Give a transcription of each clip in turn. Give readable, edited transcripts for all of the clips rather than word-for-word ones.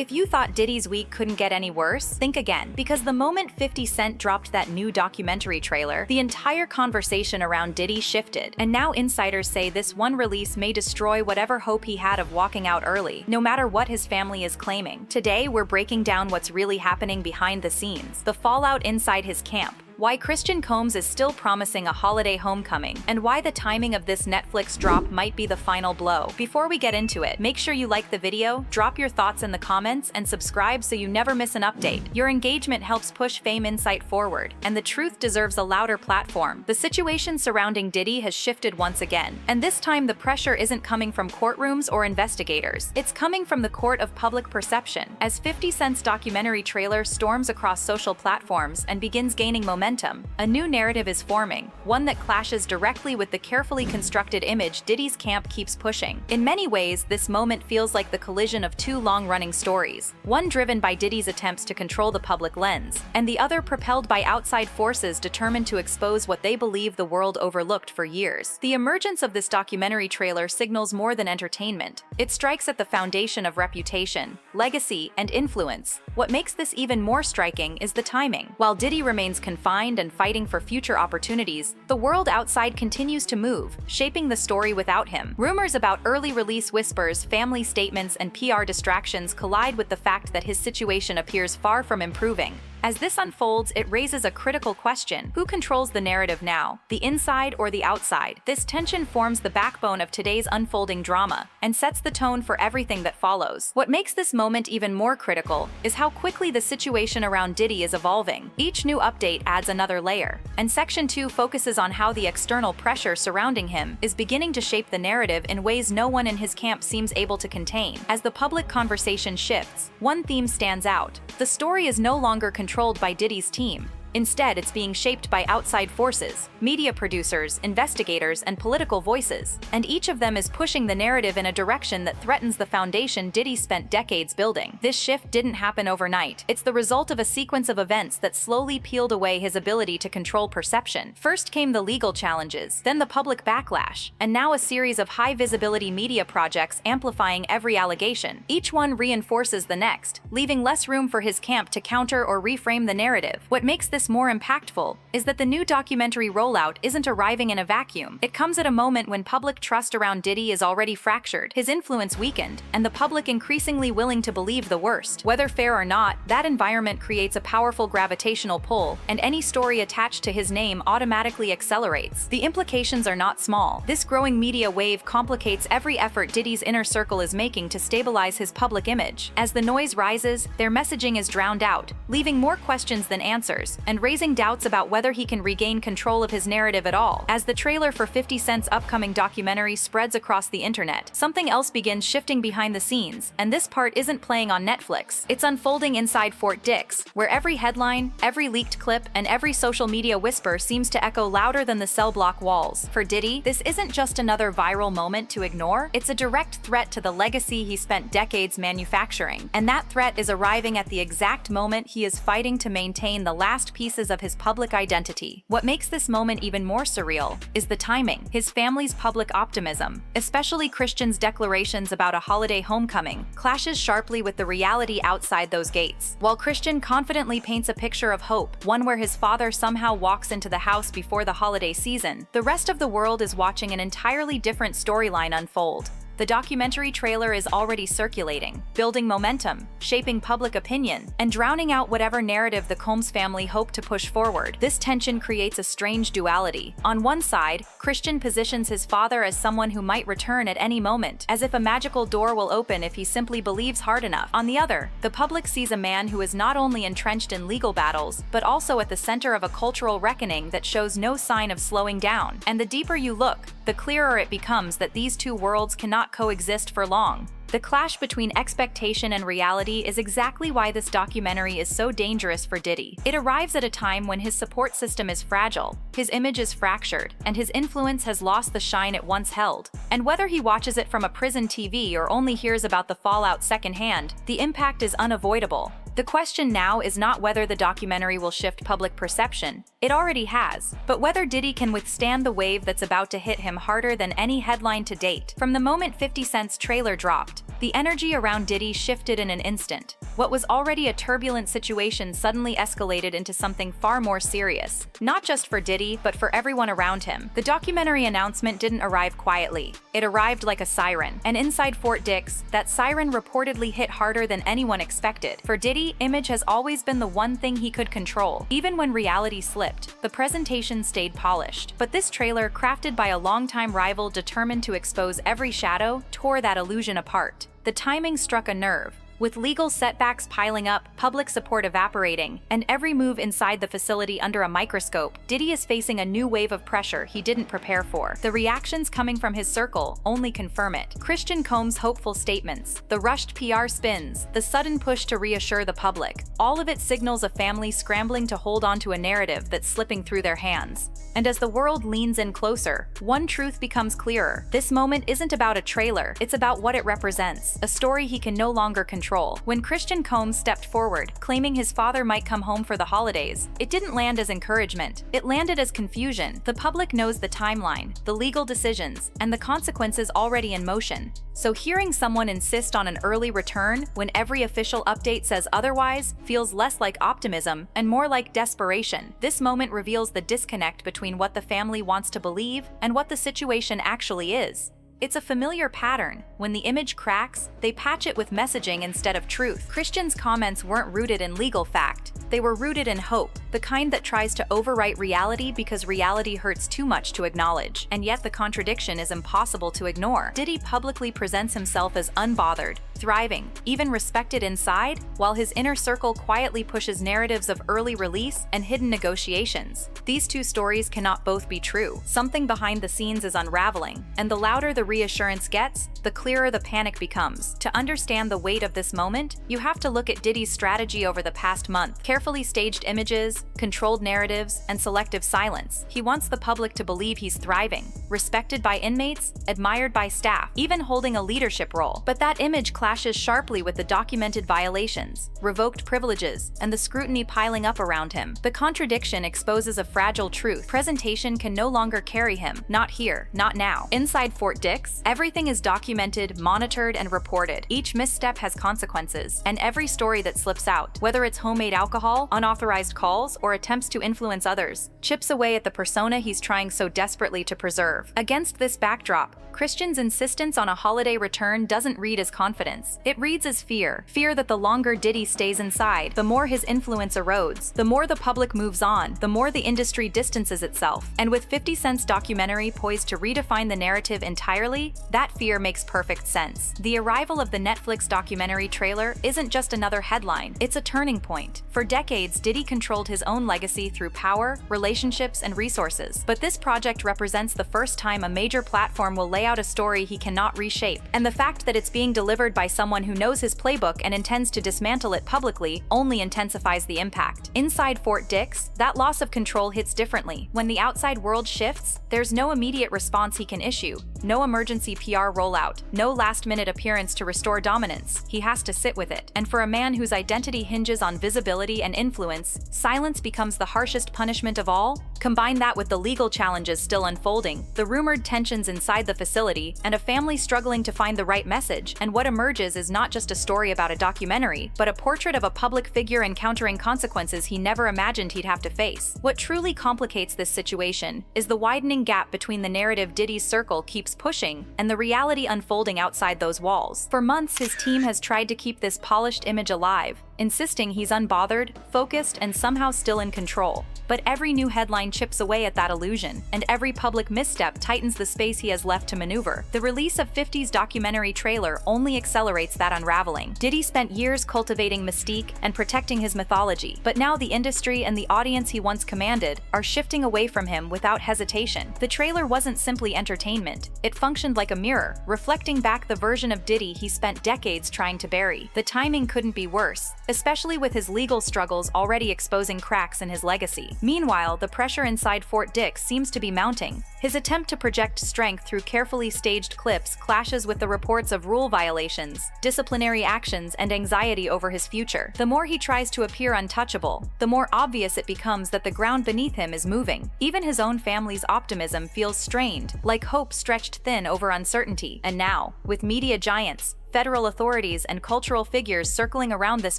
If you thought Diddy's week couldn't get any worse, think again. Because the moment 50 Cent dropped that new documentary trailer, the entire conversation around Diddy shifted. And now insiders say this one release may destroy whatever hope he had of walking out early, no matter what his family is claiming. Today, we're breaking down what's really happening behind the scenes, the fallout inside his camp, why Christian Combs is still promising a holiday homecoming, and why the timing of this Netflix drop might be the final blow. Before we get into it, make sure you like the video, drop your thoughts in the comments, and subscribe so you never miss an update. Your engagement helps push Fame Insight forward, and the truth deserves a louder platform. The situation surrounding Diddy has shifted once again, and this time the pressure isn't coming from courtrooms or investigators. It's coming from the court of public perception. As 50 Cent's documentary trailer storms across social platforms and begins gaining momentum, a new narrative is forming, one that clashes directly with the carefully constructed image Diddy's camp keeps pushing. In many ways, this moment feels like the collision of two long-running stories, one driven by Diddy's attempts to control the public lens, and the other propelled by outside forces determined to expose what they believe the world overlooked for years. The emergence of this documentary trailer signals more than entertainment. It strikes at the foundation of reputation, legacy, and influence. What makes this even more striking is the timing. While Diddy remains confined and fighting for future opportunities, the world outside continues to move, shaping the story without him. Rumors about early release whispers, family statements, and PR distractions collide with the fact that his situation appears far from improving. As this unfolds, it raises a critical question. Who controls the narrative now, the inside or the outside? This tension forms the backbone of today's unfolding drama and sets the tone for everything that follows. What makes this moment even more critical is how quickly the situation around Diddy is evolving. Each new update adds another layer, and Section 2 focuses on how the external pressure surrounding him is beginning to shape the narrative in ways no one in his camp seems able to contain. As the public conversation shifts, one theme stands out. The story is no longer controlled by Diddy's team. Instead, it's being shaped by outside forces, media producers, investigators, and political voices. And each of them is pushing the narrative in a direction that threatens the foundation Diddy spent decades building. This shift didn't happen overnight. It's the result of a sequence of events that slowly peeled away his ability to control perception. First came the legal challenges, then the public backlash, and now a series of high-visibility media projects amplifying every allegation. Each one reinforces the next, leaving less room for his camp to counter or reframe the narrative. What makes this more impactful is that the new documentary rollout isn't arriving in a vacuum. It comes at a moment when public trust around Diddy is already fractured, his influence weakened, and the public increasingly willing to believe the worst. Whether fair or not, that environment creates a powerful gravitational pull, and any story attached to his name automatically accelerates. The implications are not small. This growing media wave complicates every effort Diddy's inner circle is making to stabilize his public image. As the noise rises, their messaging is drowned out, leaving more questions than answers, and raising doubts about whether he can regain control of his narrative at all. As the trailer for 50 Cent's upcoming documentary spreads across the internet, something else begins shifting behind the scenes, and this part isn't playing on Netflix. It's unfolding inside Fort Dix, where every headline, every leaked clip, and every social media whisper seems to echo louder than the cell block walls. For Diddy, this isn't just another viral moment to ignore, it's a direct threat to the legacy he spent decades manufacturing. And that threat is arriving at the exact moment he is fighting to maintain the last pieces of his public identity. What makes this moment even more surreal is the timing. His family's public optimism, especially Christian's declarations about a holiday homecoming, clashes sharply with the reality outside those gates. While Christian confidently paints a picture of hope, one where his father somehow walks into the house before the holiday season, the rest of the world is watching an entirely different storyline unfold. The documentary trailer is already circulating, building momentum, shaping public opinion, and drowning out whatever narrative the Combs family hoped to push forward. This tension creates a strange duality. On one side, Christian positions his father as someone who might return at any moment, as if a magical door will open if he simply believes hard enough. On the other, the public sees a man who is not only entrenched in legal battles, but also at the center of a cultural reckoning that shows no sign of slowing down. And the deeper you look, the clearer it becomes that these two worlds cannot coexist for long. The clash between expectation and reality is exactly why this documentary is so dangerous for Diddy. It arrives at a time when his support system is fragile, his image is fractured, and his influence has lost the shine it once held. And whether he watches it from a prison TV or only hears about the fallout secondhand, the impact is unavoidable. The question now is not whether the documentary will shift public perception, it already has, but whether Diddy can withstand the wave that's about to hit him harder than any headline to date. From the moment 50 Cent's trailer dropped, the energy around Diddy shifted in an instant. What was already a turbulent situation suddenly escalated into something far more serious, not just for Diddy, but for everyone around him. The documentary announcement didn't arrive quietly. It arrived like a siren, and inside Fort Dix, that siren reportedly hit harder than anyone expected. For Diddy, image has always been the one thing he could control. Even when reality slipped, the presentation stayed polished. But this trailer, crafted by a longtime rival determined to expose every shadow, tore that illusion apart. The timing struck a nerve. With legal setbacks piling up, public support evaporating, and every move inside the facility under a microscope, Diddy is facing a new wave of pressure he didn't prepare for. The reactions coming from his circle only confirm it. Christian Combs' hopeful statements, the rushed PR spins, the sudden push to reassure the public, all of it signals a family scrambling to hold on to a narrative that's slipping through their hands. And as the world leans in closer, one truth becomes clearer. This moment isn't about a trailer, it's about what it represents, a story he can no longer control. When Christian Combs stepped forward, claiming his father might come home for the holidays, it didn't land as encouragement. It landed as confusion. The public knows the timeline, the legal decisions, and the consequences already in motion. So hearing someone insist on an early return when every official update says otherwise feels less like optimism and more like desperation. This moment reveals the disconnect between what the family wants to believe and what the situation actually is. It's a familiar pattern. When the image cracks, they patch it with messaging instead of truth. Christian's comments weren't rooted in legal fact. They were rooted in hope, the kind that tries to overwrite reality because reality hurts too much to acknowledge. And yet the contradiction is impossible to ignore. Diddy publicly presents himself as unbothered, thriving, even respected inside, while his inner circle quietly pushes narratives of early release and hidden negotiations. These two stories cannot both be true. Something behind the scenes is unraveling, and the louder the reassurance gets, the clearer the panic becomes. To understand the weight of this moment, you have to look at Diddy's strategy over the past month. Carefully staged images, controlled narratives, and selective silence. He wants the public to believe he's thriving, respected by inmates, admired by staff, even holding a leadership role. But that image clashes sharply with the documented violations, revoked privileges, and the scrutiny piling up around him. The contradiction exposes a fragile truth. Presentation can no longer carry him. Not here, not now. Inside Fort Dix, everything is documented, monitored, and reported. Each misstep has consequences, and every story that slips out, whether it's homemade alcohol, unauthorized calls, or attempts to influence others, chips away at the persona he's trying so desperately to preserve. Against this backdrop, Christian's insistence on a holiday return doesn't read as confidence. It reads as fear. Fear that the longer Diddy stays inside, the more his influence erodes, the more the public moves on, the more the industry distances itself. And with 50 Cent's documentary poised to redefine the narrative entirely, that fear makes perfect sense. The arrival of the Netflix documentary trailer isn't just another headline, it's a turning point. For decades, Diddy controlled his own legacy through power, relationships, and resources. But this project represents the first time a major platform will lay out a story he cannot reshape. And the fact that it's being delivered by someone who knows his playbook and intends to dismantle it publicly only intensifies the impact. Inside Fort Dix, that loss of control hits differently. When the outside world shifts, there's no immediate response he can issue, no emergency PR rollout, no last-minute appearance to restore dominance. He has to sit with it. And for a man whose identity hinges on visibility and influence, silence becomes the harshest punishment of all. Combine that with the legal challenges still unfolding, the rumored tensions inside the facility, and a family struggling to find the right message, and what emerges is not just a story about a documentary, but a portrait of a public figure encountering consequences he never imagined he'd have to face. What truly complicates this situation is the widening gap between the narrative Diddy's circle keeps pushing and the reality unfolding outside those walls. For months, his team has tried to keep this polished image alive, insisting he's unbothered, focused, and somehow still in control. But every new headline chips away at that illusion, and every public misstep tightens the space he has left to maneuver. The release of 50's documentary trailer only accelerates that unraveling. Diddy spent years cultivating mystique and protecting his mythology, but now the industry and the audience he once commanded are shifting away from him without hesitation. The trailer wasn't simply entertainment. It functioned like a mirror, reflecting back the version of Diddy he spent decades trying to bury. The timing couldn't be worse, especially with his legal struggles already exposing cracks in his legacy. Meanwhile, the pressure inside Fort Dix seems to be mounting. His attempt to project strength through carefully staged clips clashes with the reports of rule violations, disciplinary actions, and anxiety over his future. The more he tries to appear untouchable, the more obvious it becomes that the ground beneath him is moving. Even his own family's optimism feels strained, like hope stretched thin over uncertainty. And now, with media giants, federal authorities, and cultural figures circling around this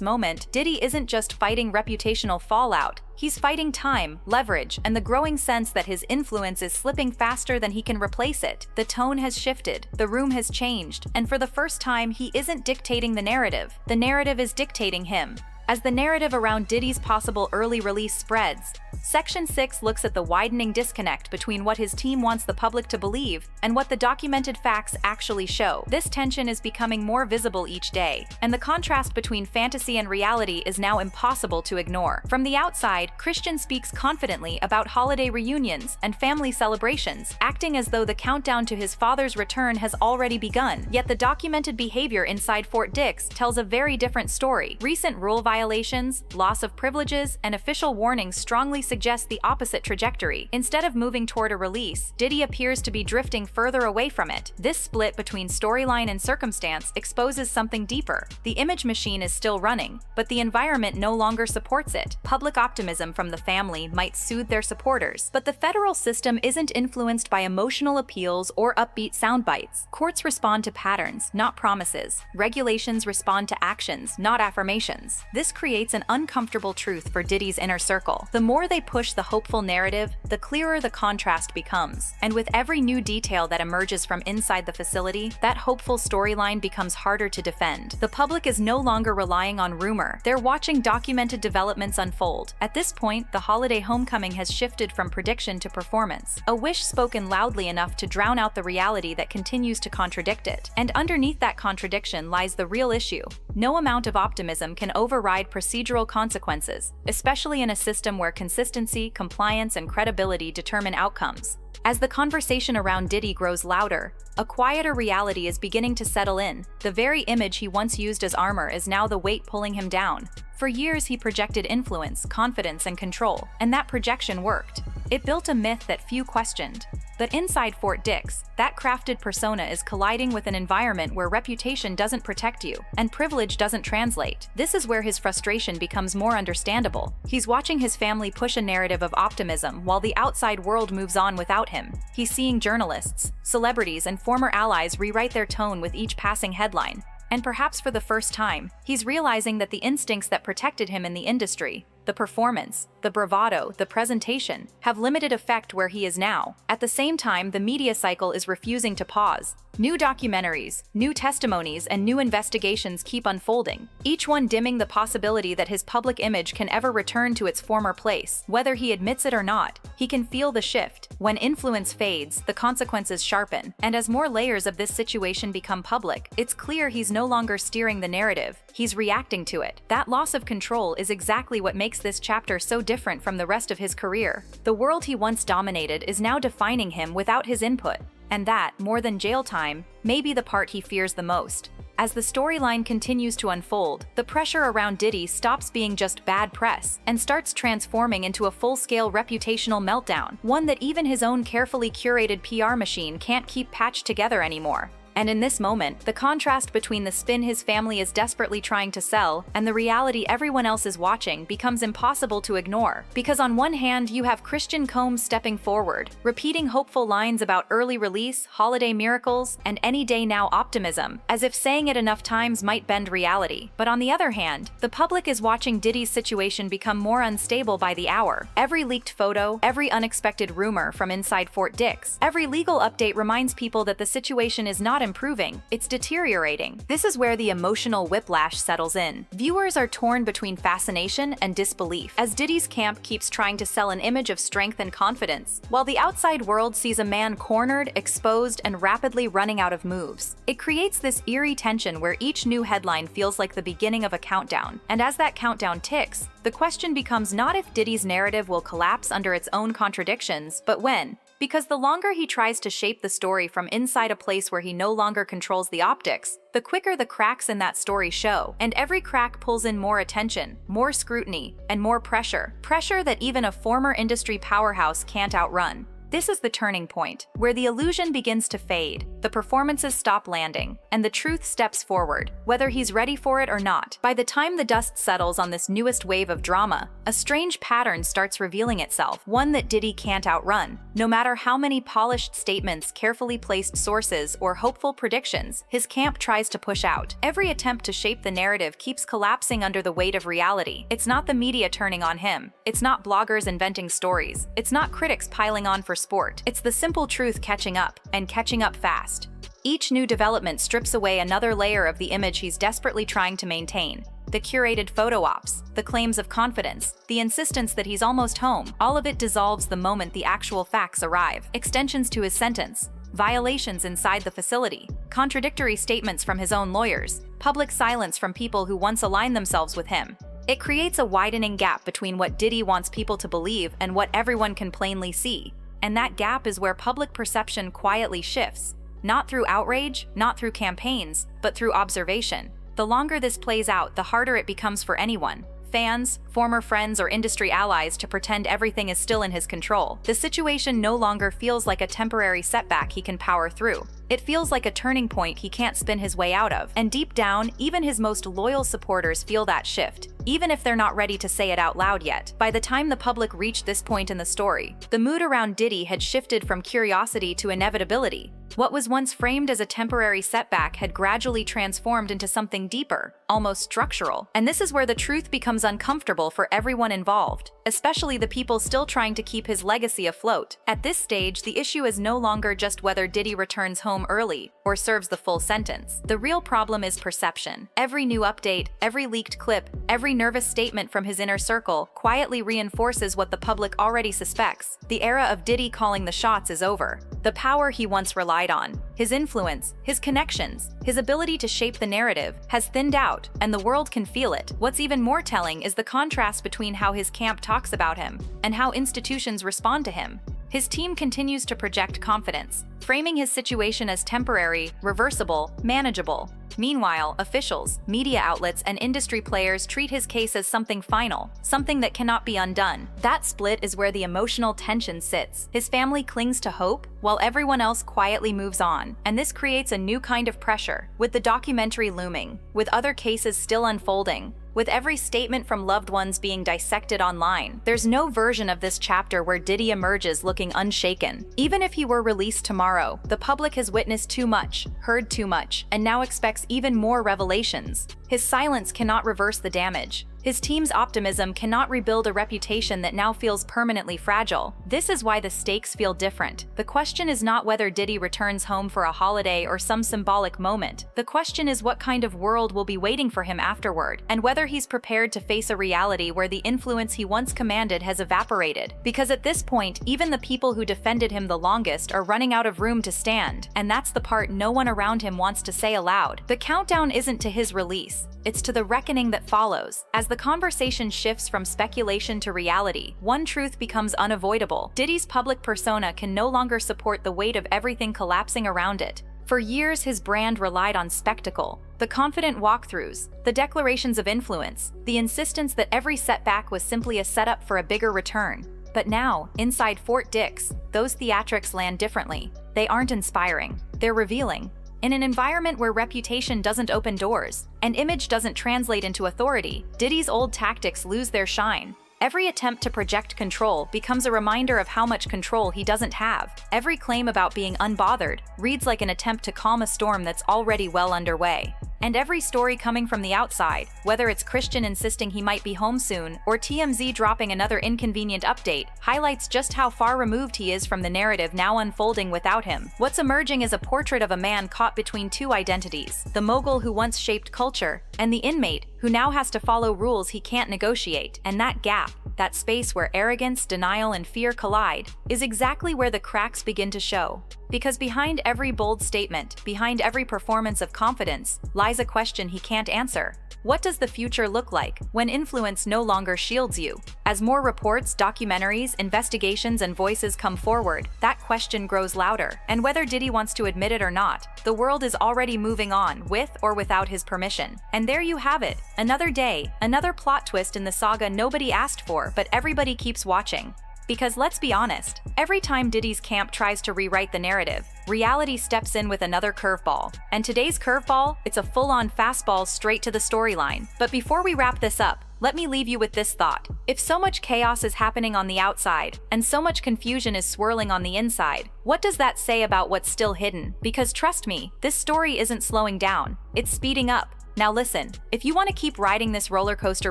moment, Diddy isn't just fighting reputational fallout. He's fighting time, leverage, and the growing sense that his influence is slipping faster than he can replace it. The tone has shifted, the room has changed, and for the first time, he isn't dictating the narrative is dictating him. As the narrative around Diddy's possible early release spreads, Section 6 looks at the widening disconnect between what his team wants the public to believe and what the documented facts actually show. This tension is becoming more visible each day, and the contrast between fantasy and reality is now impossible to ignore. From the outside, Christian speaks confidently about holiday reunions and family celebrations, acting as though the countdown to his father's return has already begun. Yet the documented behavior inside Fort Dix tells a very different story. Recent rule violations, loss of privileges, and official warnings strongly suggest the opposite trajectory. Instead of moving toward a release, Diddy appears to be drifting further away from it. This split between storyline and circumstance exposes something deeper. The image machine is still running, but the environment no longer supports it. Public optimism from the family might soothe their supporters, but the federal system isn't influenced by emotional appeals or upbeat sound bites. Courts respond to patterns, not promises. Regulations respond to actions, not affirmations. This creates an uncomfortable truth for Diddy's inner circle. The more they push the hopeful narrative, the clearer the contrast becomes. And with every new detail that emerges from inside the facility, that hopeful storyline becomes harder to defend. The public is no longer relying on rumor. They're watching documented developments unfold. At this point, the holiday homecoming has shifted from prediction to performance, a wish spoken loudly enough to drown out the reality that continues to contradict it. And underneath that contradiction lies the real issue. No amount of optimism can override procedural consequences, especially in a system where consistency, compliance, and credibility determine outcomes. As the conversation around Diddy grows louder, a quieter reality is beginning to settle in. The very image he once used as armor is now the weight pulling him down. For years, he projected influence, confidence, and control, and that projection worked. It built a myth that few questioned. But inside Fort Dix, that crafted persona is colliding with an environment where reputation doesn't protect you, and privilege doesn't translate. This is where his frustration becomes more understandable. He's watching his family push a narrative of optimism while the outside world moves on without him. He's seeing journalists, celebrities, and former allies rewrite their tone with each passing headline. And perhaps for the first time, he's realizing that the instincts that protected him in the industry, the performance, the bravado, the presentation, have limited effect where he is now. At the same time, the media cycle is refusing to pause. New documentaries, new testimonies, and new investigations keep unfolding, each one dimming the possibility that his public image can ever return to its former place. Whether he admits it or not, he can feel the shift. When influence fades, the consequences sharpen, and as more layers of this situation become public, it's clear he's no longer steering the narrative, he's reacting to it. That loss of control is exactly what makes this chapter so different from the rest of his career. The world he once dominated is now defining him without his input. And that, more than jail time, may be the part he fears the most. As the storyline continues to unfold, the pressure around Diddy stops being just bad press and starts transforming into a full-scale reputational meltdown, one that even his own carefully curated PR machine can't keep patched together anymore. And in this moment, the contrast between the spin his family is desperately trying to sell and the reality everyone else is watching becomes impossible to ignore. Because on one hand, you have Christian Combs stepping forward, repeating hopeful lines about early release, holiday miracles, and any day now optimism, as if saying it enough times might bend reality. But on the other hand, the public is watching Diddy's situation become more unstable by the hour. Every leaked photo, every unexpected rumor from inside Fort Dix, every legal update reminds people that the situation is not improving, it's deteriorating. This is where the emotional whiplash settles in. Viewers are torn between fascination and disbelief, as Diddy's camp keeps trying to sell an image of strength and confidence, while the outside world sees a man cornered, exposed, and rapidly running out of moves. It creates this eerie tension where each new headline feels like the beginning of a countdown, and as that countdown ticks, the question becomes not if Diddy's narrative will collapse under its own contradictions, but when. Because the longer he tries to shape the story from inside a place where he no longer controls the optics, the quicker the cracks in that story show, and every crack pulls in more attention, more scrutiny, and more pressure. Pressure that even a former industry powerhouse can't outrun. This is the turning point, where the illusion begins to fade, the performances stop landing, and the truth steps forward, whether he's ready for it or not. By the time the dust settles on this newest wave of drama, a strange pattern starts revealing itself, one that Diddy can't outrun. No matter how many polished statements, carefully placed sources, or hopeful predictions his camp tries to push out, every attempt to shape the narrative keeps collapsing under the weight of reality. It's not the media turning on him, it's not bloggers inventing stories, it's not critics piling on for sport. It's the simple truth catching up, and catching up fast. Each new development strips away another layer of the image he's desperately trying to maintain. The curated photo ops, the claims of confidence, the insistence that he's almost home, all of it dissolves the moment the actual facts arrive. Extensions to his sentence, violations inside the facility, contradictory statements from his own lawyers, public silence from people who once aligned themselves with him. It creates a widening gap between what Diddy wants people to believe and what everyone can plainly see. And that gap is where public perception quietly shifts. Not through outrage, not through campaigns, but through observation. The longer this plays out, the harder it becomes for anyone, fans, former friends, or industry allies, to pretend everything is still in his control. The situation no longer feels like a temporary setback he can power through. It feels like a turning point he can't spin his way out of. And deep down, even his most loyal supporters feel that shift, even if they're not ready to say it out loud yet. By the time the public reached this point in the story, the mood around Diddy had shifted from curiosity to inevitability. What was once framed as a temporary setback had gradually transformed into something deeper, almost structural. And this is where the truth becomes uncomfortable for everyone involved, especially the people still trying to keep his legacy afloat. At this stage, the issue is no longer just whether Diddy returns home early or serves the full sentence. The real problem is perception. Every new update, every leaked clip, every nervous statement from his inner circle quietly reinforces what the public already suspects. The era of Diddy calling the shots is over. The power he once relied on, his influence, his connections, his ability to shape the narrative, has thinned out, and the world can feel it. What's even more telling is the contrast between how his camp talks about him and how institutions respond to him. His team continues to project confidence, framing his situation as temporary, reversible, manageable. Meanwhile, officials, media outlets, and industry players treat his case as something final, something that cannot be undone. That split is where the emotional tension sits. His family clings to hope, while everyone else quietly moves on. And this creates a new kind of pressure, with the documentary looming, with other cases still unfolding, with every statement from loved ones being dissected online. There's no version of this chapter where Diddy emerges looking unshaken. Even if he were released tomorrow, the public has witnessed too much, heard too much, and now expects even more revelations. His silence cannot reverse the damage. His team's optimism cannot rebuild a reputation that now feels permanently fragile. This is why the stakes feel different. The question is not whether Diddy returns home for a holiday or some symbolic moment. The question is what kind of world will be waiting for him afterward, and whether he's prepared to face a reality where the influence he once commanded has evaporated. Because at this point, even the people who defended him the longest are running out of room to stand, and that's the part no one around him wants to say aloud. The countdown isn't to his release. It's to the reckoning that follows. As the conversation shifts from speculation to reality, one truth becomes unavoidable. Diddy's public persona can no longer support the weight of everything collapsing around it. For years, his brand relied on spectacle, the confident walkthroughs, the declarations of influence, the insistence that every setback was simply a setup for a bigger return. But now, inside Fort Dix, those theatrics land differently. They aren't inspiring, they're revealing. In an environment where reputation doesn't open doors, and image doesn't translate into authority, Diddy's old tactics lose their shine. Every attempt to project control becomes a reminder of how much control he doesn't have. Every claim about being unbothered reads like an attempt to calm a storm that's already well underway. And every story coming from the outside, whether it's Christian insisting he might be home soon or TMZ dropping another inconvenient update, highlights just how far removed he is from the narrative now unfolding without him. What's emerging is a portrait of a man caught between two identities: the mogul who once shaped culture, and the inmate who now has to follow rules he can't negotiate. And that gap, that space where arrogance, denial, and fear collide, is exactly where the cracks begin to show. Because behind every bold statement, behind every performance of confidence, lies a question he can't answer. What does the future look like when influence no longer shields you? As more reports, documentaries, investigations, and voices come forward, that question grows louder. And whether Diddy wants to admit it or not, the world is already moving on, with or without his permission. And there you have it. Another day, another plot twist in the saga nobody asked for, but everybody keeps watching. Because let's be honest, every time Diddy's camp tries to rewrite the narrative, reality steps in with another curveball. And today's curveball, it's a full-on fastball straight to the storyline. But before we wrap this up, let me leave you with this thought. If so much chaos is happening on the outside, and so much confusion is swirling on the inside, what does that say about what's still hidden? Because trust me, this story isn't slowing down, it's speeding up. Now listen, if you want to keep riding this roller coaster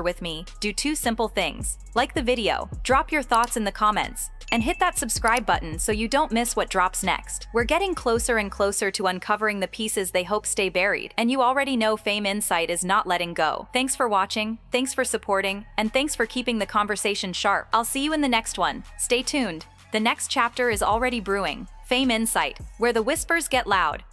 with me, do two simple things. Like the video, drop your thoughts in the comments, and hit that subscribe button so you don't miss what drops next. We're getting closer and closer to uncovering the pieces they hope stay buried, and you already know Fame Insight is not letting go. Thanks for watching, thanks for supporting, and thanks for keeping the conversation sharp. I'll see you in the next one. Stay tuned. The next chapter is already brewing. Fame Insight, where the whispers get loud.